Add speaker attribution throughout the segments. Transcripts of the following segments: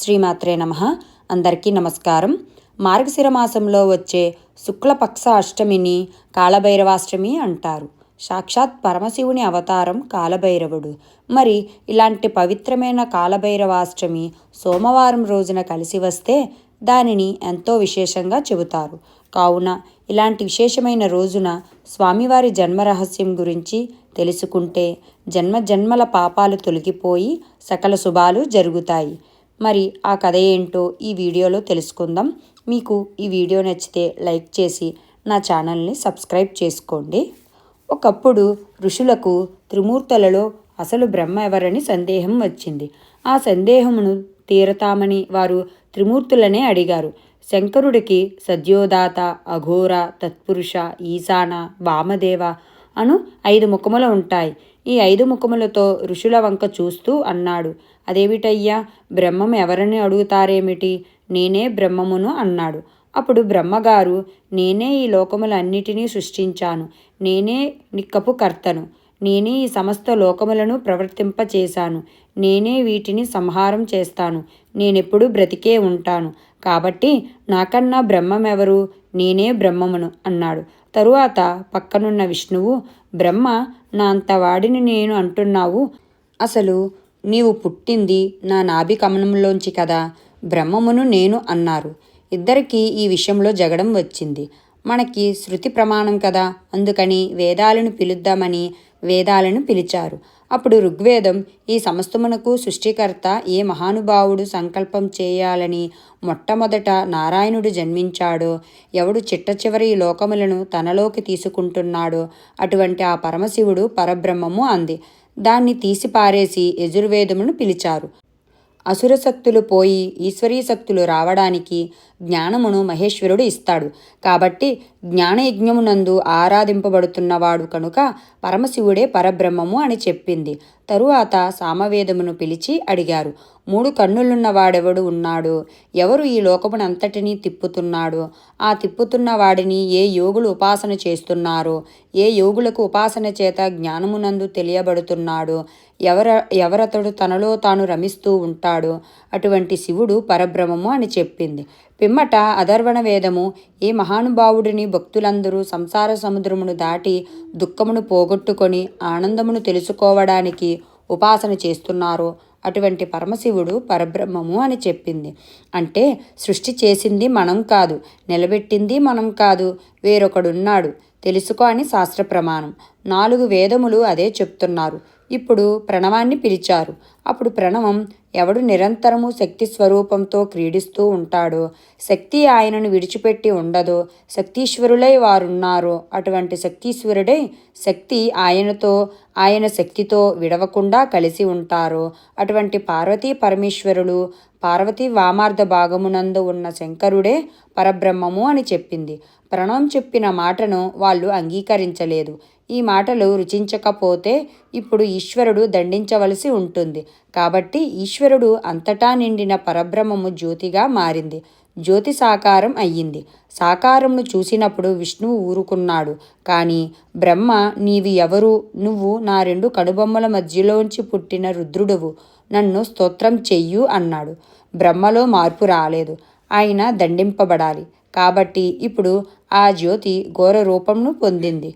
Speaker 1: శ్రీమాత్రే నమః. అందరికీ నమస్కారం. మార్గశిర మాసంలో వచ్చే శుక్లపక్ష అష్టమిని కాలభైరవాష్టమి అంటారు. సాక్షాత్ పరమశివుని అవతారం కాలభైరవుడు. మరి ఇలాంటి పవిత్రమైన కాలభైరవాష్టమి సోమవారం రోజున కలిసి వస్తే దానిని ఎంతో విశేషంగా చెబుతారు. కావున ఇలాంటి విశేషమైన రోజున స్వామివారి జన్మరహస్యం గురించి తెలుసుకుంటే జన్మజన్మల పాపాలు తొలగిపోయి సకల శుభాలు జరుగుతాయి. మరి ఆ కథ ఏంటో ఈ వీడియోలో తెలుసుకుందాం. మీకు ఈ వీడియో నచ్చితే లైక్ చేసి నా ఛానల్ని సబ్స్క్రైబ్ చేసుకోండి. ఒకప్పుడు ఋషులకు త్రిమూర్తులలో అసలు బ్రహ్మ ఎవరని సందేహం వచ్చింది. ఆ సందేహమును తీరతామని వారు త్రిమూర్తులనే అడిగారు. శంకరుడికి సద్యోదాత, అఘోర, తత్పురుష, ఈశాన, వామదేవ అను 5 ముఖములు ఉంటాయి. ఈ 5 ముఖములతో ఋషుల వంక చూస్తూ అన్నాడు, అదేమిటయ్యా, బ్రహ్మం ఎవరని అడుగుతారేమిటి? నేనే బ్రహ్మమును అన్నాడు. అప్పుడు బ్రహ్మగారు, నేనే ఈ లోకములన్నిటినీ సృష్టించాను, నేనే నిక్కపు కర్తను, నేనే ఈ సమస్త లోకములను ప్రవర్తింపచేశాను, నేనే వీటిని సంహారం చేస్తాను, నేనెప్పుడు బ్రతికే ఉంటాను, కాబట్టి నాకన్నా బ్రహ్మమెవరు? నేనే బ్రహ్మమును అన్నాడు. తరువాత పక్కనున్న విష్ణువు, బ్రహ్మ నా అంతవాడిని నేను అంటున్నావు, అసలు నీవు పుట్టింది నా నాభి కమలంలోంచి కదా, బ్రహ్మమును నేను అన్నారు. ఇద్దరికీ ఈ విషయంలో జగడం వచ్చింది. మనకి శృతి ప్రమాణం కదా, అందుకని వేదాలను పిలుద్దామని వేదాలను పిలిచారు. అప్పుడు ఋగ్వేదం, ఈ సమస్తమునకు సృష్టికర్త ఏ మహానుభావుడు సంకల్పం చేయాలని మొట్టమొదట నారాయణుడు జన్మించాడో, ఎవడు చిట్ట చివరి ఈ లోకములను తనలోకి తీసుకుంటున్నాడో అటువంటి ఆ పరమశివుడు పరబ్రహ్మము అంది. దాన్ని తీసి పారేసి యజుర్వేదమును పిలిచారు. అసుర శక్తులు పోయి ఈశ్వరీ శక్తులు రావడానికి జ్ఞానమును మహేశ్వరుడు ఇస్తాడు. కాబట్టి జ్ఞానయజ్ఞమునందు ఆరాధింపబడుతున్నవాడు కనుక పరమశివుడే పరబ్రహ్మము అని చెప్పింది. తరువాత సామవేదమును పిలిచి అడిగారు, 3 కన్నులున్న వాడెవడు ఉన్నాడు? ఎవరు ఈ లోకమునంతటినీ తిప్పుతున్నాడో, ఆ తిప్పుతున్న వాడిని ఏ యోగులు ఉపాసన చేస్తున్నారో, ఏ యోగులకు ఉపాసన చేత జ్ఞానమునందు తెలియబడుతున్నాడో, ఎవరతడు తనలో తాను రమిస్తూ ఉంటాడో అటువంటి శివుడు పరబ్రహ్మము అని చెప్పింది. పిమ్మట అధర్వణ వేదము, ఏ మహానుభావుడిని భక్తులందరూ సంసార సముద్రమును దాటి దుఃఖమును పోగొట్టుకొని ఆనందమును తెలుసుకోవడానికి ఉపాసన చేస్తున్నారో అటువంటి పరమశివుడు పరబ్రహ్మము అని చెప్పింది. అంటే సృష్టి చేసింది మనం కాదు, నిలబెట్టింది మనం కాదు, వేరొకడున్నాడు తెలుసుకో అని శాస్త్ర ప్రమాణం. 4 వేదములు అదే చెప్తున్నారు. ఇప్పుడు ప్రణవాన్ని పిలిచారు. అప్పుడు ప్రణవం, ఎవడు నిరంతరము శక్తి స్వరూపంతో క్రీడిస్తూ ఉంటాడో, శక్తి ఆయనను విడిచిపెట్టి ఉండదో, శక్తీశ్వరులై వారున్నారో అటువంటి శక్తీశ్వరుడై శక్తి ఆయనతో, ఆయన శక్తితో విడవకుండా కలిసి ఉంటారో అటువంటి పార్వతీ పరమేశ్వరులు, పార్వతీ వామార్ధ భాగమునందు ఉన్న శంకరుడే పరబ్రహ్మము అని చెప్పింది. ప్రణవం చెప్పిన మాటను వాళ్ళు అంగీకరించలేదు. ఈ మాటలు రుచించకపోతే ఇప్పుడు ఈశ్వరుడు దండించవలసి ఉంటుంది. కాబట్టి ఈశ్వరుడు అంతటా నిండిన పరబ్రహ్మము జ్యోతిగా మారింది. జ్యోతి సాకారం అయ్యింది. సాకారంను చూసినప్పుడు విష్ణువు ఊరుకున్నాడు. కానీ బ్రహ్మ, నీవి ఎవరు? నువ్వు నా 2 కనుబొమ్మల మధ్యలోంచి పుట్టిన రుద్రుడువు, నన్ను స్తోత్రం చెయ్యు అన్నాడు. బ్రహ్మలో మార్పు రాలేదు. ఆయన దండింపబడాలి. కాబట్టి ఇప్పుడు ఆ జ్యోతి ఘోర రూపంను పొందింది.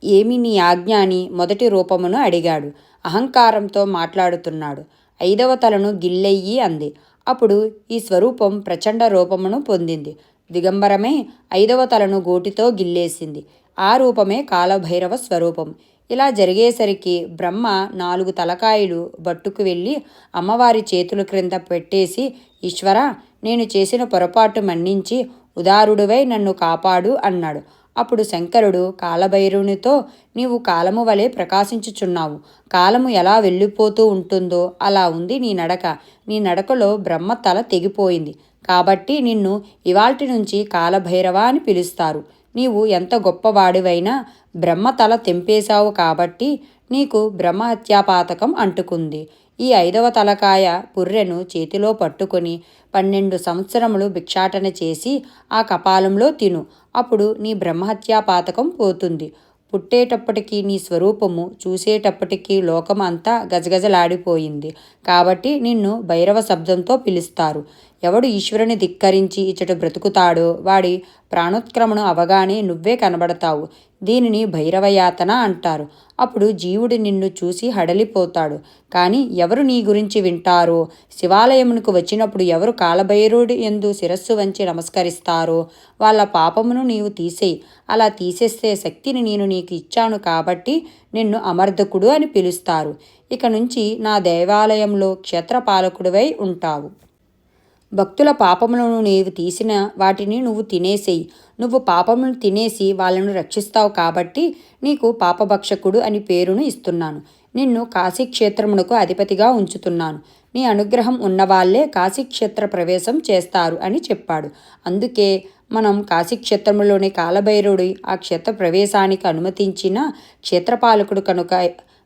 Speaker 1: ఏమి నీ ఆజ్ఞ అని మొదటి రూపమును అడిగాడు. అహంకారంతో మాట్లాడుతున్నాడు. 5వ తలను గిల్లెయ్యి అంది. అప్పుడు ఈ స్వరూపం ప్రచండ రూపమును పొందింది. దిగంబరమే 5వ తలను గోటితో గిల్లేసింది. ఆ రూపమే కాలభైరవ స్వరూపం. ఇలా జరిగేసరికి బ్రహ్మ 4 తలకాయలు బట్టుకు వెళ్ళి అమ్మవారి చేతుల క్రింద పెట్టేసి, ఈశ్వరా, నేను చేసిన పొరపాటు మన్నించి ఉదారుడివై నన్ను కాపాడు అన్నాడు. అప్పుడు శంకరుడు కాలభైరవునితో, నీవు కాలము వలె ప్రకాశించుచున్నావు. కాలము ఎలా వెళ్ళిపోతూ ఉంటుందో అలా ఉంది నీ నడక. నీ నడకలో బ్రహ్మ తల తెగిపోయింది. కాబట్టి నిన్ను ఇవాల్టి నుంచి కాలభైరవ అని పిలుస్తారు. నీవు ఎంత గొప్పవాడివైనా బ్రహ్మ తల తెంపేశావు కాబట్టి నీకు బ్రహ్మహత్యాపాతకం అంటుకుంది. ఈ 5వ తలకాయ పుర్రెను చేతిలో పట్టుకొని 12 సంవత్సరములు భిక్షాటన చేసి ఆ కపాలంలో తిను. అప్పుడు నీ బ్రహ్మహత్యాపాతకం పోతుంది. పుట్టేటప్పటికీ నీ స్వరూపము, చూసేటప్పటికీ లోకం అంతా గజగజలాడిపోయింది. కాబట్టి నిన్ను భైరవ శబ్దంతో పిలుస్తారు. ఎవడు ఈశ్వరుని ధిక్కరించి ఇచ్చట బ్రతుకుతాడో వాడి ప్రాణోత్క్రమణం అవగానే నువ్వే కనబడతావు. దీనిని భైరవయాతన అంటారు. అప్పుడు జీవుడు నిన్ను చూసి హడలిపోతాడు. కానీ ఎవరు నీ గురించి వింటారో, శివాలయమునకు వచ్చినప్పుడు ఎవరు కాలభైరవుడి యందు శిరస్సు వంచి నమస్కరిస్తారో వాళ్ళ పాపమును నీవు తీసేయి. అలా తీసేస్తే శక్తిని నేను నీకు ఇచ్చాను కాబట్టి నిన్ను అమర్దకుడు అని పిలుస్తారు. ఇక నుంచి నా దేవాలయంలో క్షేత్రపాలకుడివై ఉంటావు. భక్తుల పాపములను నీవు తీసిన వాటిని నువ్వు తినేసేయి. నువ్వు పాపములను తినేసి వాళ్ళను రక్షిస్తావు కాబట్టి నీకు పాపభక్షకుడు అని పేరును ఇస్తున్నాను. నిన్ను కాశీక్షేత్రమునకు అధిపతిగా ఉంచుతున్నాను. నీ అనుగ్రహం ఉన్నవాళ్లే కాశీక్షేత్ర ప్రవేశం చేస్తారు అని చెప్పాడు. అందుకే మనం కాశీక్షేత్రంలోని కాలభైరవుడి ఆ క్షేత్ర ప్రవేశానికి అనుమతించిన క్షేత్రపాలకుడు కనుక,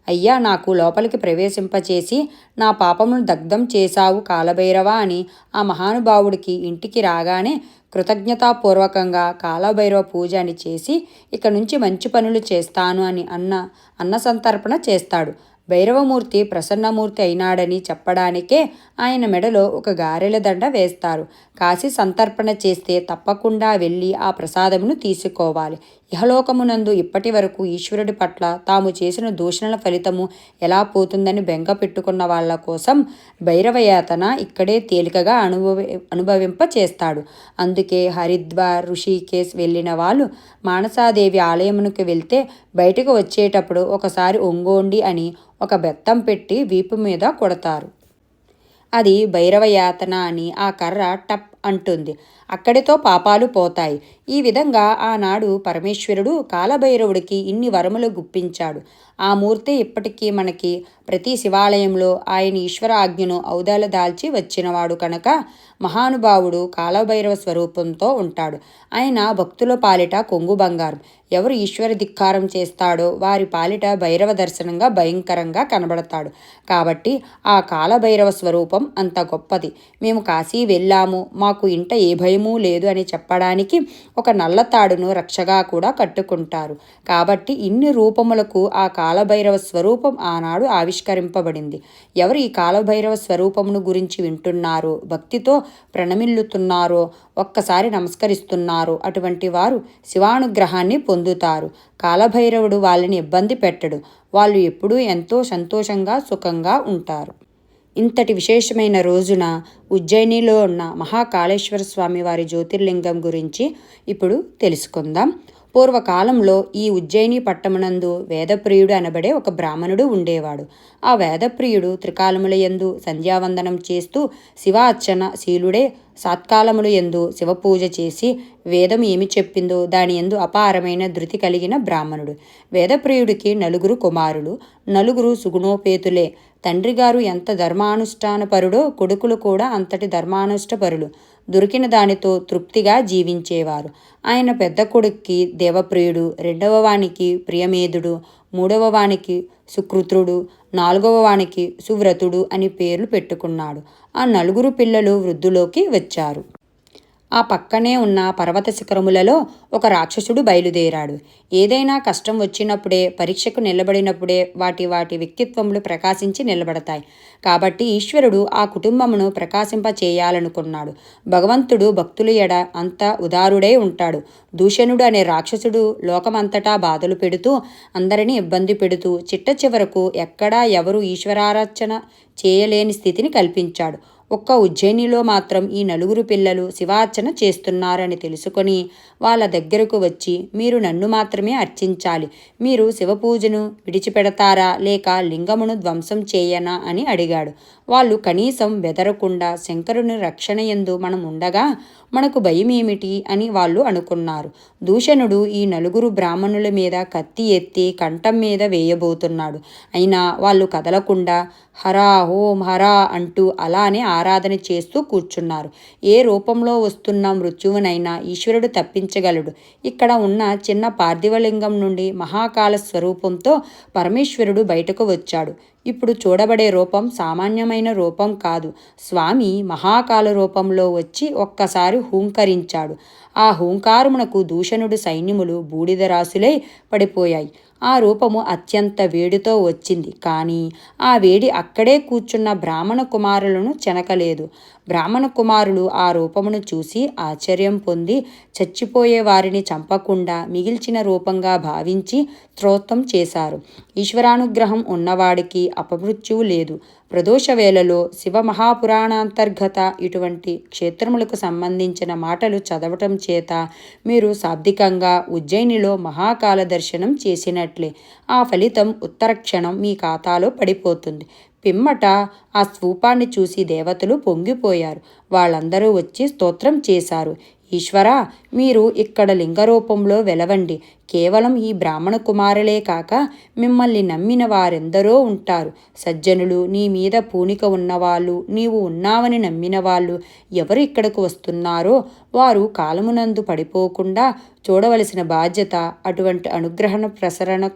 Speaker 1: అయ్యా నాకు లోపలికి ప్రవేశింపచేసి నా పాపమును దగ్ధం చేశావు కాలభైరవ అని ఆ మహానుభావుడికి ఇంటికి రాగానే కృతజ్ఞతాపూర్వకంగా కాలభైరవ పూజ అని చేసి ఇక నుంచి మంచి పనులు చేస్తాను అని అన్న సంతర్పణ చేస్తాడు. భైరవమూర్తి ప్రసన్నమూర్తి అయినాడని చెప్పడానికే ఆయన మెడలో ఒక గారెల దండ వేస్తారు. కాశీ సంతర్పణ చేస్తే తప్పకుండా వెళ్ళి ఆ ప్రసాదమును తీసుకోవాలి. ఇహలోకమునందు ఇప్పటి వరకు ఈశ్వరుడి పట్ల తాము చేసిన దూషణల ఫలితము ఎలా పోతుందని బెంగ పెట్టుకున్న వాళ్ళ కోసం భైరవయాతన ఇక్కడే తేలికగా అనుభవింప చేస్తాడు. అందుకే హరిద్వార్, ఋషికేశ్ వెళ్ళిన వాళ్ళు మానసాదేవి ఆలయమునకు వెళ్తే బయటకు వచ్చేటప్పుడు ఒకసారి ఒంగోండి అని ఒక బెత్తం పెట్టి వీపు మీద కొడతారు. అది భైరవయాతన అని ఆ కర్ర టప్ అంటుంది. అక్కడితో పాపాలు పోతాయి. ఈ విధంగా ఆనాడు పరమేశ్వరుడు కాలభైరవుడికి ఇన్ని వరములు గుప్పించాడు. ఆ మూర్తి ఇప్పటికీ మనకి ప్రతి శివాలయంలో ఆయన ఈశ్వర ఆజ్ఞను ఔదాల దాల్చి వచ్చినవాడు కనుక మహానుభావుడు కాలభైరవ స్వరూపంతో ఉంటాడు. ఆయన భక్తుల పాలిట కొంగు బంగారం. ఎవరు ఈశ్వర ధిక్కారం చేస్తాడో వారి పాలిట భైరవ దర్శనంగా భయంకరంగా కనబడతాడు. కాబట్టి ఆ కాలభైరవ స్వరూపం అంత గొప్పది. మేము కాశీ వెళ్ళాము, మాకు ఇంట ఏ భయమూ లేదు అని చెప్పడానికి ఒక నల్ల తాడును రక్షగా కూడా కట్టుకుంటారు. కాబట్టి ఇన్ని రూపములకు ఆ కాలభైరవ స్వరూపం ఆనాడు ఆవిష్కరింపబడింది. ఎవరు ఈ కాలభైరవ స్వరూపమును గురించి వింటున్నారో, భక్తితో ప్రణమిల్లుతున్నారో, ఒక్కసారి నమస్కరిస్తున్నారో అటువంటి వారు శివానుగ్రహాన్ని పొందుతారు. కాలభైరవుడు వాళ్ళని ఇబ్బంది పెట్టడు. వాళ్ళు ఎప్పుడూ ఎంతో సంతోషంగా సుఖంగా ఉంటారు. ఇంతటి విశేషమైన రోజున ఉజ్జయినిలో ఉన్న మహాకాళేశ్వర స్వామి వారి జ్యోతిర్లింగం గురించి ఇప్పుడు తెలుసుకుందాం. పూర్వకాలంలో ఈ ఉజ్జయిని పట్టణమునందు వేదప్రియుడు అనబడే ఒక బ్రాహ్మణుడు ఉండేవాడు. ఆ వేదప్రియుడు త్రికాలములయందు సంధ్యావందనం చేస్తూ శివార్చన శీలుడే. సాత్కాలములు యందు శివపూజ చేసి వేదం ఏమి చెప్పిందో దాని యందు అపారమైన ధృతి కలిగిన బ్రాహ్మణుడు. వేదప్రియుడికి 9 కుమారులు. 9 సుగుణోపేతులే. తండ్రిగారు ఎంత ధర్మానుష్ఠానపరుడో కొడుకులు కూడా అంతటి ధర్మానుష్ఠపరులు. దొరికిన దానితో తృప్తిగా జీవించేవారు. ఆయన పెద్ద కొడుక్కి దేవప్రియుడు, రెండవ వానికి ప్రియమేధుడు, మూడవ వానికి సుకృతుడు, 4వ వానికి సువ్రతుడు అని పేర్లు పెట్టుకున్నాడు. ఆ 9 పిల్లలు వృద్ధిలోకి వచ్చారు. ఆ పక్కనే ఉన్న పర్వత శిఖరములలో ఒక రాక్షసుడు బయలుదేరాడు. ఏదైనా కష్టం వచ్చినప్పుడే, పరీక్షకు నిలబడినప్పుడే వాటి వ్యక్తిత్వములు ప్రకాశించి నిలబడతాయి. కాబట్టి ఈశ్వరుడు ఆ కుటుంబమును ప్రకాశింప చేయాలనుకున్నాడు. భగవంతుడు భక్తుల ఎడ అంత ఉదారుడై ఉంటాడు. దూషణుడు అనే రాక్షసుడు లోకమంతటా బాధలు పెడుతూ, అందరినీ ఇబ్బంది పెడుతూ చిట్ట చివరకు ఎక్కడా ఎవరు ఈశ్వరారాధన చేయలేని స్థితిని కల్పించాడు. ఒక్క ఉజ్జయినిలో మాత్రం ఈ 9 పిల్లలు శివార్చన చేస్తున్నారని తెలుసుకొని వాళ్ళ దగ్గరకు వచ్చి, మీరు నన్ను మాత్రమే అర్చించాలి, మీరు శివపూజను విడిచిపెడతారా లేక లింగమును ధ్వంసం చేయనా అని అడిగాడు. వాళ్ళు కనీసం బెదరకుండా శంకరుని రక్షణ యందు మనం ఉండగా మనకు భయమేమిటి అని వాళ్ళు అనుకున్నారు. దూషణుడు ఈ 9 బ్రాహ్మణుల మీద కత్తి ఎత్తి కంఠం మీద వేయబోతున్నాడు. అయినా వాళ్ళు కదలకుండా హరా ఓం హరా అంటూ అలానే ఆరాధన చేస్తూ కూర్చున్నారు. ఏ రూపంలో వస్తున్న మృత్యువునైనా ఈశ్వరుడు తప్పించగలడు. ఇక్కడ ఉన్న చిన్న పార్థివలింగం నుండి మహాకాల స్వరూపంతో పరమేశ్వరుడు బయటకు వచ్చాడు. ఇప్పుడు చూడబడే రూపం సామాన్యమైన రూపం కాదు. స్వామి మహాకాల రూపంలో వచ్చి ఒక్కసారి హూంకరించాడు. ఆ హూంకారమునకు దూషణుడు సైన్యములు బూడిద రాసులై పడిపోయాయి. ఆ రూపము అత్యంత వేడితో వచ్చింది. కానీ ఆ వేడి అక్కడే కూర్చున్న బ్రాహ్మణ కుమారులను చెనకలేదు. బ్రాహ్మణ కుమారులు ఆ రూపమును చూసి ఆశ్చర్యం పొంది చచ్చిపోయే వారిని చంపకుండా మిగిల్చిన రూపంగా భావించి స్తోత్రం చేశారు. ఈశ్వరానుగ్రహం ఉన్నవాడికి అపమృత్యువు లేదు. ప్రదోష వేళలో శివ మహాపురాణాంతర్గత ఇటువంటి క్షేత్రములకు సంబంధించిన మాటలు చదవటం చేత మీరు శాబ్దికంగా ఉజ్జయినిలో మహాకాల దర్శనం చేసినట్లే. ఆ ఫలితం ఉత్తరక్షణం మీ ఖాతాలో పడిపోతుంది. పిమ్మట ఆ స్తూపాన్ని చూసి దేవతలు పొంగిపోయారు. వాళ్ళందరూ వచ్చి స్తోత్రం చేశారు. ఈశ్వరా, మీరు ఇక్కడ లింగరూపంలో వెలవండి. కేవలం ఈ బ్రాహ్మణ కుమారులే కాక మిమ్మల్ని నమ్మిన వారెందరో ఉంటారు. సజ్జనులు, నీ మీద పూనిక ఉన్నవాళ్ళు, నీవు ఉన్నావని నమ్మిన వాళ్ళు ఎవరు ఇక్కడకు వస్తున్నారో వారు కాలమునందు పడిపోకుండా చూడవలసిన బాధ్యత. అటువంటి అనుగ్రహణ ప్రసరణ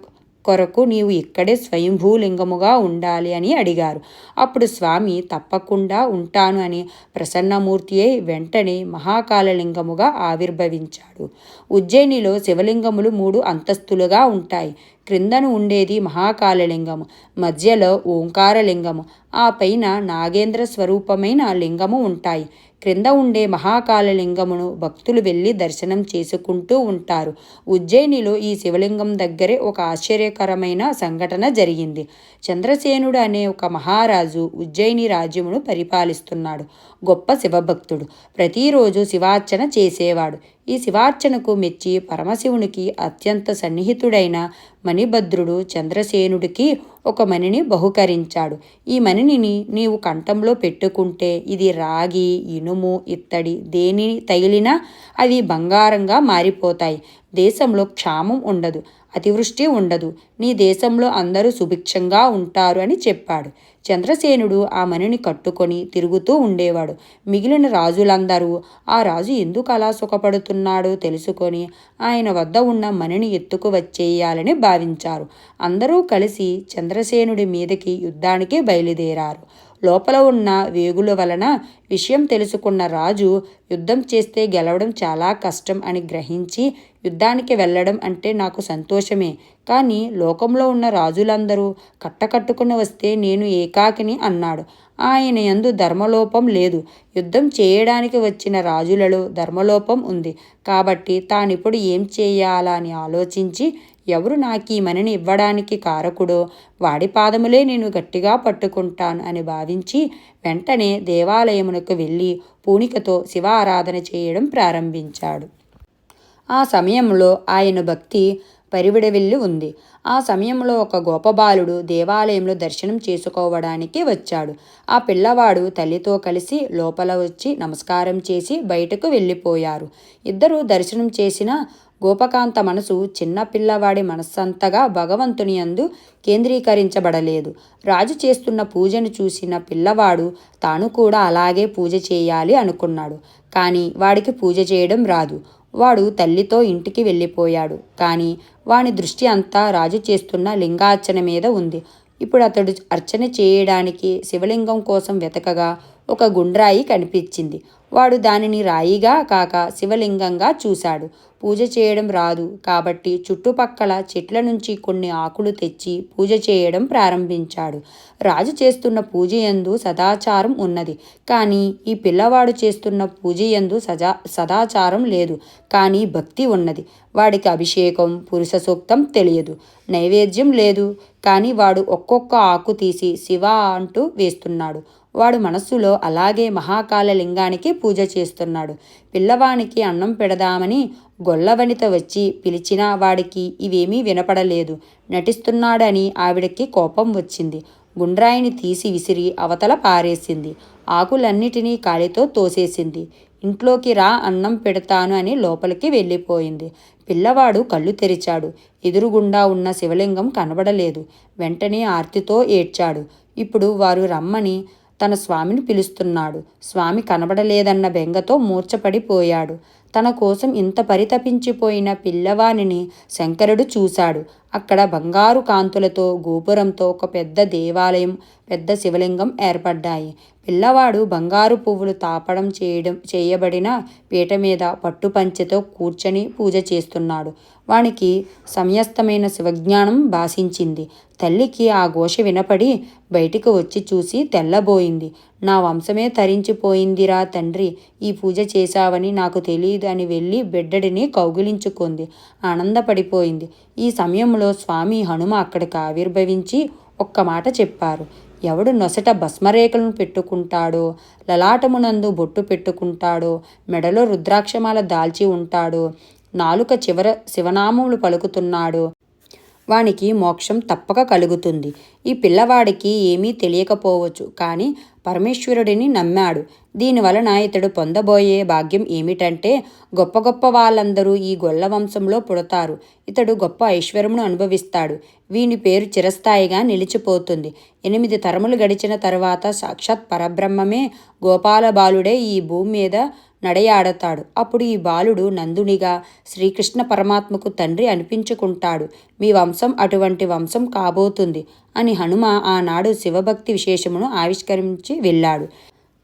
Speaker 1: కొరకు నీవు ఇక్కడే స్వయంభూలింగముగా ఉండాలి అని అడిగారు. అప్పుడు స్వామి తప్పకుండా ఉంటాను అని ప్రసన్నమూర్తి అయి వెంటనే మహాకాలలింగముగా ఆవిర్భవించాడు. ఉజ్జయినిలో శివలింగములు 3 అంతస్తులుగా ఉంటాయి. క్రిందను ఉండేది మహాకాలలింగము, మధ్యలో ఓంకారలింగము, ఆ పైన నాగేంద్ర స్వరూపమైన లింగము ఉంటాయి. క్రింద ఉండే మహాకాలలింగమును భక్తులు వెళ్ళి దర్శనం చేసుకుంటూ ఉంటారు. ఉజ్జయినిలో ఈ శివలింగం దగ్గరే ఒక ఆశ్చర్యకరమైన సంఘటన జరిగింది. చంద్రసేనుడు అనే ఒక మహారాజు ఉజ్జయిని రాజ్యమును పరిపాలిస్తున్నాడు. గొప్ప శివభక్తుడు. ప్రతిరోజు శివార్చన చేసేవాడు. ఈ శివార్చనకు మెచ్చి పరమశివునికి అత్యంత సన్నిహితుడైన మణిభద్రుడు చంద్రసేనుడికి ఒక మణిని బహుకరించాడు. ఈ మణిని నీవు కంఠంలో పెట్టుకుంటే ఇది రాగి, ఇనుము, ఇత్తడి దేనిని తగిలినా అవి బంగారంగా మారిపోతాయి. దేశంలో క్షామం ఉండదు, అతివృష్టి ఉండదు. నీ దేశంలో అందరూ సుభిక్షంగా ఉంటారు అని చెప్పాడు. చంద్రసేనుడు ఆ మణిని కట్టుకొని తిరుగుతూ ఉండేవాడు. మిగిలిన రాజులందరూ ఆ రాజు ఎందుకు అలా సుఖపడుతున్నాడో తెలుసుకొని ఆయన వద్ద ఉన్న మణిని ఎత్తుకు వచ్చేయాలని భావించారు. అందరూ కలిసి చంద్రసేనుడి మీదకి యుద్ధానికి బయలుదేరారు. లోపల ఉన్న వేగుల వలన విషయం తెలుసుకున్న రాజు యుద్ధం చేస్తే గెలవడం చాలా కష్టం అని గ్రహించి యుద్ధానికి వెళ్ళడం అంటే నాకు సంతోషమే, కానీ లోకంలో ఉన్న రాజులందరూ కట్టకట్టుకుని వస్తే నేను ఏకాకిని అన్నాడు. ఆయన యందు ధర్మలోపం లేదు. యుద్ధం చేయడానికి వచ్చిన రాజులలో ధర్మలోపం ఉంది. కాబట్టి తానిప్పుడు ఏం చేయాలా అని ఆలోచించి ఎవరు నాకు ఈ మణిని ఇవ్వడానికి కారకుడో వాడి పాదములే నేను గట్టిగా పట్టుకుంటాను అని భావించి వెంటనే దేవాలయమునకు వెళ్ళి పూనికతో శివ ఆరాధన చేయడం ప్రారంభించాడు. ఆ సమయంలో ఆయన భక్తి పరివిడవెల్లి ఉంది. ఆ సమయంలో ఒక గోపబాలుడు దేవాలయంలో దర్శనం చేసుకోవడానికి వచ్చాడు. ఆ పిల్లవాడు తల్లితో కలిసి లోపల వచ్చి నమస్కారం చేసి బయటకు వెళ్ళిపోయారు. ఇద్దరు దర్శనం చేసిన గోపకాంత మనసు చిన్న పిల్లవాడి మనస్సంతగా భగవంతుని యందు కేంద్రీకరించబడలేదు. రాజు చేస్తున్న పూజను చూసిన పిల్లవాడు తాను కూడా అలాగే పూజ చేయాలి అనుకున్నాడు. కానీ వాడికి పూజ చేయడం రాదు. వాడు తల్లితో ఇంటికి వెళ్ళిపోయాడు. కానీ వాని దృష్టి అంతా రాజు చేస్తున్న లింగార్చన మీద ఉంది. ఇప్పుడు అతడు అర్చన చేయడానికి శివలింగం కోసం వెతకగా ఒక గుండ్రాయి కనిపించింది. వాడు దానిని రాయిగా కాక శివలింగంగా చూశాడు. పూజ చేయడం రాదు కాబట్టి చుట్టుపక్కల చెట్ల నుంచి కొన్ని ఆకులు తెచ్చి పూజ చేయడం ప్రారంభించాడు. రాజు చేస్తున్న పూజ యందు సదాచారం ఉన్నది. కానీ ఈ పిల్లవాడు చేస్తున్న పూజ యందు సదాచారం లేదు, కానీ భక్తి ఉన్నది. వాడికి అభిషేకం, పురుష సూక్తం తెలియదు, నైవేద్యం లేదు. కానీ వాడు ఒక్కొక్క ఆకు తీసి శివ అంటూ వేస్తున్నాడు. వాడు మనస్సులో అలాగే మహాకాల లింగానికి పూజ చేస్తున్నాడు. పిల్లవానికి అన్నం పెడదామని గొల్లవనిత వచ్చి పిలిచినా వాడికి ఇవేమీ వినపడలేదు. నటిస్తున్నాడని ఆవిడకి కోపం వచ్చింది. గుండ్రాయిని తీసి విసిరి అవతల పారేసింది. ఆకులన్నిటినీ కాలితో తోసేసింది. ఇంట్లోకి రా, అన్నం పెడతాను అని లోపలికి వెళ్ళిపోయింది. పిల్లవాడు కళ్ళు తెరిచాడు. ఎదురుగుండా ఉన్న శివలింగం కనబడలేదు. వెంటనే ఆర్తితో ఏడ్చాడు. ఇప్పుడు వారు రమ్మని తన స్వామిని పిలుస్తున్నాడు. స్వామి కనబడలేదన్న బెంగతో మూర్ఛపడిపోయాడు. తన కోసం ఇంత పరితపించిపోయిన పిల్లవానిని శంకరుడు చూశాడు. అక్కడ బంగారు కాంతులతో గోపురంతో ఒక పెద్ద దేవాలయం, పెద్ద శివలింగం ఏర్పడ్డాయి. పిల్లవాడు బంగారు పువ్వులు తాపడం చేయబడిన పీట మీద పట్టుపంచెతో కూర్చొని పూజ చేస్తున్నాడు. వానికి సమస్తమైన శివజ్ఞానం భాషించింది. తల్లికి ఆ ఘోష వినపడి బయటికి వచ్చి చూసి తెల్లబోయింది. నా వంశమే తరించిపోయిందిరా తండ్రి, ఈ పూజ చేశావని నాకు తెలియదు అని వెళ్ళి బిడ్డడిని కౌగిలించుకుంది. ఆనందపడిపోయింది. ఈ సమయంలో స్వామి హనుమ అక్కడికి ఆవిర్భవించి ఒక్క మాట చెప్పారు. ఎవడు నొసట భస్మరేఖలను పెట్టుకుంటాడో, లలాటమునందు బొట్టు పెట్టుకుంటాడో, మెడలో రుద్రాక్షమాల దాల్చి ఉంటాడో, నాలుక చివర శివనామములు పలుకుతున్నాడో వానికి మోక్షం తప్పక కలుగుతుంది. ఈ పిల్లవాడికి ఏమీ తెలియకపోవచ్చు, కానీ పరమేశ్వరుడిని నమ్మాడు. దీనివలన ఇతడు పొందబోయే భాగ్యం ఏమిటంటే గొప్ప గొప్ప వాళ్ళందరూ ఈ గొల్ల వంశంలో పుడతారు. ఇతడు గొప్ప ఐశ్వర్యమును అనుభవిస్తాడు. వీని పేరు చిరస్థాయిగా నిలిచిపోతుంది. 8 తరములు గడిచిన తరువాత సాక్షాత్ పరబ్రహ్మమే గోపాల బాలుడే ఈ భూమి మీద నడయాడతాడు. అప్పుడు ఈ బాలుడు నందునిగా శ్రీకృష్ణ పరమాత్మకు తండ్రి అనిపించుకుంటాడు. మీ వంశం అటువంటి వంశం కాబోతుంది అని హనుమ ఆనాడు శివభక్తి విశేషమును ఆవిష్కరించి వెళ్ళాడు.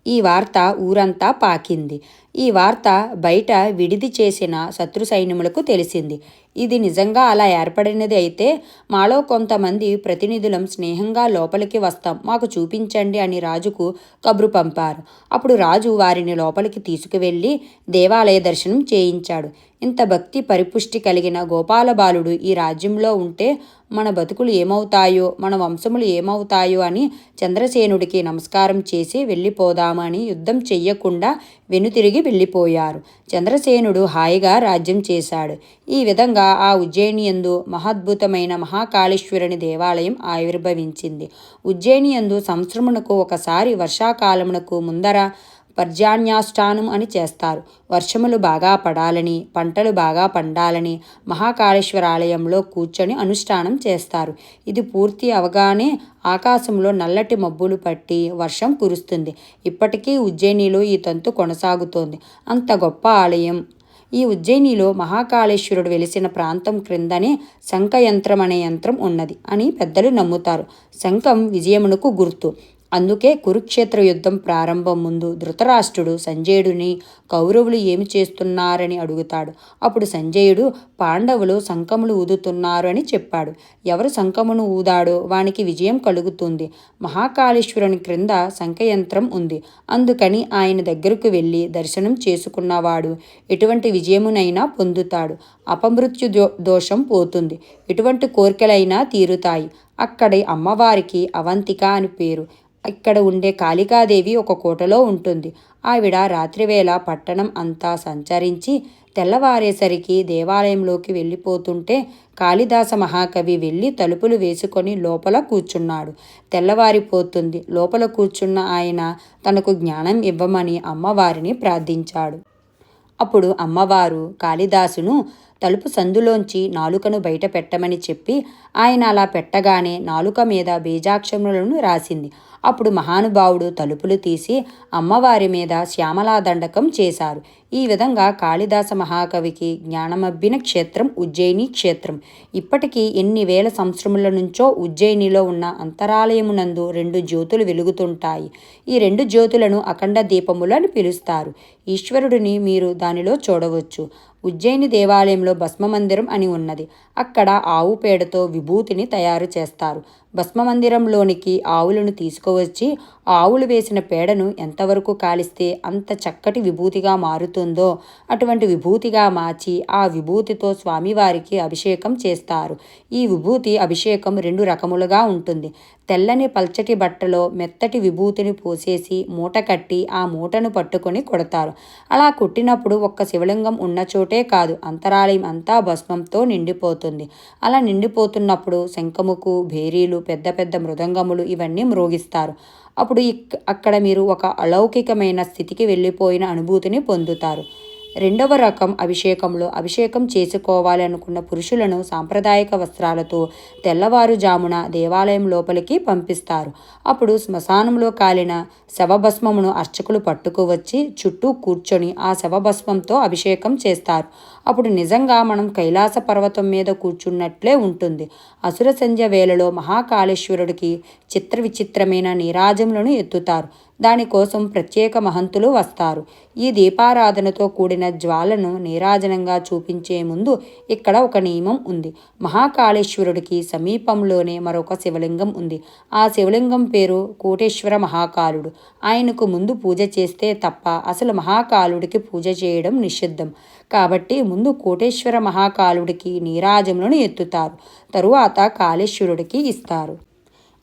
Speaker 1: ఈ వార్త ఊరంతా పాకింది. ఈ వార్త బయట విడిది చేసిన శత్రు సైన్యములకు తెలిసింది. ఇది నిజంగా అలా ఏర్పడినది అయితే మాలో కొంతమంది ప్రతినిధులం స్నేహంగా లోపలికి వస్తాం, మాకు చూపించండి అని రాజుకు కబురు పంపారు. అప్పుడు రాజు వారిని లోపలికి తీసుకువెళ్ళి దేవాలయ దర్శనం చేయించాడు. ఇంత భక్తి పరిపుష్టి కలిగిన గోపాల బాలుడు ఈ రాజ్యంలో ఉంటే మన బతుకులు ఏమవుతాయో, మన వంశములు ఏమవుతాయో అని చంద్రసేనుడికి నమస్కారం చేసి వెళ్ళిపోదామని యుద్ధం చెయ్యకుండా వెనుతిరిగి వెళ్ళిపోయారు. చంద్రసేనుడు హాయిగా రాజ్యం చేశాడు. ఈ విధంగా ఆ ఉజ్జయినియందు మహాద్భుతమైన మహాకాళేశ్వరుని దేవాలయం ఆవిర్భవించింది. ఉజ్జయినియందు సంవత్సరమునకు ఒకసారి వర్షాకాలమునకు ముందర పర్జన్యాష్టానం అని చేస్తారు. వర్షములు బాగా పడాలని, పంటలు బాగా పండాలని మహాకాళేశ్వర ఆలయంలో కూర్చొని అనుష్ఠానం చేస్తారు. ఇది పూర్తి అవగానే ఆకాశంలో నల్లటి మబ్బులు పట్టి వర్షం కురుస్తుంది. ఇప్పటికీ ఉజ్జయినిలో ఈ తంతు కొనసాగుతోంది. అంత గొప్ప ఆలయం. ఈ ఉజ్జయినిలో మహాకాళేశ్వరుడు వెలిసిన ప్రాంతం క్రిందనే శంఖయంత్రం అనే యంత్రం ఉన్నది అని పెద్దలు నమ్ముతారు. శంఖం విజయమునకు గుర్తు. అందుకే కురుక్షేత్ర యుద్ధం ప్రారంభం ముందు ధృతరాష్ట్రుడు సంజయుడిని కౌరవులు ఏమి చేస్తున్నారని అడుగుతాడు. అప్పుడు సంజయుడు పాండవులు శంఖములు ఊదుతున్నారు అని చెప్పాడు. ఎవరు శంఖమును ఊదాడో వానికి విజయం కలుగుతుంది. మహాకాళేశ్వరుని క్రింద శంఖయంత్రం ఉంది. అందుకని ఆయన దగ్గరకు వెళ్ళి దర్శనం చేసుకున్నవాడు ఎటువంటి విజయమునైనా పొందుతాడు. అపమృత్యు దోషం పోతుంది. ఎటువంటి కోరికలైనా తీరుతాయి. అక్కడి అమ్మవారికి అవంతిక అని పేరు. ఇక్కడ ఉండే కాళికాదేవి ఒక కోటలో ఉంటుంది. ఆవిడ రాత్రివేళ పట్టణం అంతా సంచరించి తెల్లవారేసరికి దేవాలయంలోకి వెళ్ళిపోతుంటే కాళిదాస మహాకవి వెళ్ళి తలుపులు వేసుకొని లోపల కూర్చున్నాడు. తెల్లవారిపోతుంది. లోపల కూర్చున్న ఆయన తనకు జ్ఞానం ఇవ్వమని అమ్మవారిని ప్రార్థించాడు. అప్పుడు అమ్మవారు కాళిదాసును తలుపు సందులోంచి నాలుకను బయట పెట్టమని చెప్పి ఆయన అలా పెట్టగానే నాలుక మీద బీజాక్షరములను రాసింది. అప్పుడు మహానుభావుడు తలుపులు తీసి అమ్మవారి మీద శ్యామలా దండకం చేశారు. ఈ విధంగా కాళిదాస మహాకవికి జ్ఞానమబ్బిన క్షేత్రం ఉజ్జయిని క్షేత్రం. ఇప్పటికీ ఎన్ని వేల సంవత్సరముల నుంచో ఉజ్జయినిలో ఉన్న అంతరాలయమునందు 2 జ్యోతులు వెలుగుతుంటాయి. ఈ 2 జ్యోతులను అఖండ దీపములు అని పిలుస్తారు. ఈశ్వరుడిని మీరు దానిలో చూడవచ్చు. ఉజ్జయిని దేవాలయంలో భస్మమందిరం అని ఉన్నది. అక్కడ ఆవు పేడతో విభూతిని తయారు చేస్తారు. భస్మమందిరంలోనికి ఆవులను తీసుకువచ్చి ఆవులు వేసిన పేడను ఎంతవరకు కాలిస్తే అంత చక్కటి విభూతిగా మారుతుందో అటువంటి విభూతిగా మార్చి ఆ విభూతితో స్వామివారికి అభిషేకం చేస్తారు. ఈ విభూతి అభిషేకం 2 రకములుగా ఉంటుంది. తెల్లని పల్చటి బట్టలో మెత్తటి విభూతిని పోసేసి మూట కట్టి ఆ మూటను పట్టుకొని కొడతారు. అలా కొట్టినప్పుడు ఒక్క శివలింగం ఉన్న చోటే కాదు, అంతరాలయం అంతా భస్మంతో నిండిపోతుంది. అలా నిండిపోతున్నప్పుడు శంఖముకు, భేరీలు, పెద్ద పెద్ద మృదంగములు ఇవన్నీ మ్రోగిస్తారు. అప్పుడు అక్కడ మీరు ఒక అలౌకికమైన స్థితికి వెళ్ళిపోయిన అనుభూతిని పొందుతారు. రెండవ రకం అభిషేకంలో అభిషేకం చేసుకోవాలి అనుకున్న పురుషులను సాంప్రదాయక వస్త్రాలతో తెల్లవారుజామున దేవాలయం లోపలికి పంపిస్తారు. అప్పుడు శ్మశానంలో కాలిన శవభస్మమును అర్చకులు పట్టుకువచ్చి చుట్టూ కూర్చొని ఆ శవభస్మంతో అభిషేకం చేస్తారు. అప్పుడు నిజంగా మనం కైలాస పర్వతం మీద కూర్చున్నట్లే ఉంటుంది. అసుర సంధ్య వేళలో మహాకాళేశ్వరుడికి చిత్ర విచిత్రమైన నీరాజములను ఎత్తుతారు. దానికోసం ప్రత్యేక మహంతులు వస్తారు. ఈ దీపారాధనతో కూడిన జ్వాలను నీరాజనంగా చూపించే ముందు ఇక్కడ ఒక నియమం ఉంది. మహాకాళేశ్వరుడికి సమీపంలోనే మరొక శివలింగం ఉంది. ఆ శివలింగం పేరు కోటేశ్వర మహాకాలుడు. ఆయనకు ముందు పూజ చేస్తే తప్ప అసలు మహాకాలుడికి పూజ చేయడం నిషిద్ధం. కాబట్టి ముందు కోటేశ్వర మహాకాలుడికి నీరాజములను ఎత్తుతారు, తరువాత కాళేశ్వరుడికి ఇస్తారు.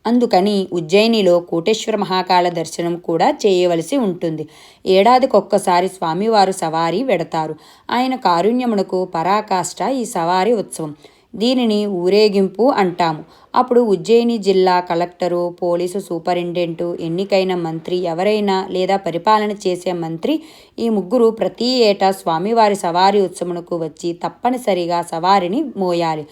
Speaker 1: అందుకని ఉజ్జయినిలో కోటేశ్వర మహాకాళ దర్శనం కూడా చేయవలసి ఉంటుంది. ఏడాదికొక్కసారి స్వామివారు సవారీ వెడతారు. ఆయన కారుణ్యమునకు పరాకాష్ట ఈ సవారీ ఉత్సవం. దీనిని ఊరేగింపు అంటాము. అప్పుడు ఉజ్జయిని జిల్లా కలెక్టరు, పోలీసు సూపరింటెండెంటు, ఎన్నికైన మంత్రి ఎవరైనా లేదా పరిపాలన చేసే మంత్రి ఈ ముగ్గురు ప్రతి ఏటా స్వామివారి సవారీ ఉత్సవమునకు వచ్చి తప్పనిసరిగా సవారిని మోయాలి.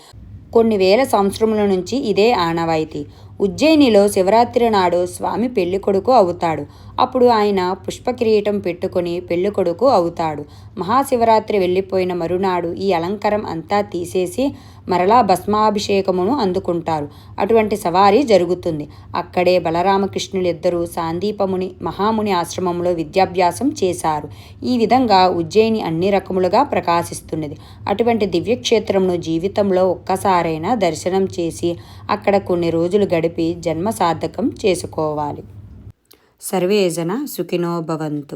Speaker 1: కొన్ని వేల సంవత్సరముల నుంచి ఇదే ఆనవాయితీ. ఉజ్జయినిలో శివరాత్రి నాడు స్వామి పెళ్ళికొడుకు అవుతాడు. అప్పుడు ఆయన పుష్పకిరీటం పెట్టుకొని పెళ్ళికొడుకు అవుతాడు. మహాశివరాత్రి వెళ్ళిపోయిన మరునాడు ఈ అలంకారం అంతా తీసేసి మరలా భస్మాభిషేకమును అందుకుంటారు. అటువంటి సవారీ జరుగుతుంది. అక్కడే బలరామకృష్ణులిద్దరూ సాందీపముని మహాముని ఆశ్రమంలో విద్యాభ్యాసం చేశారు. ఈ విధంగా ఉజ్జయిని అన్ని రకములుగా ప్రకాశిస్తున్నది. అటువంటి దివ్యక్షేత్రంను జీవితంలో ఒక్కసారైనా దర్శనం చేసి అక్కడ కొన్ని రోజులు గడిపి జన్మ సార్థకం చేసుకోవాలి. సర్వే జన సుఖినో భవంతు.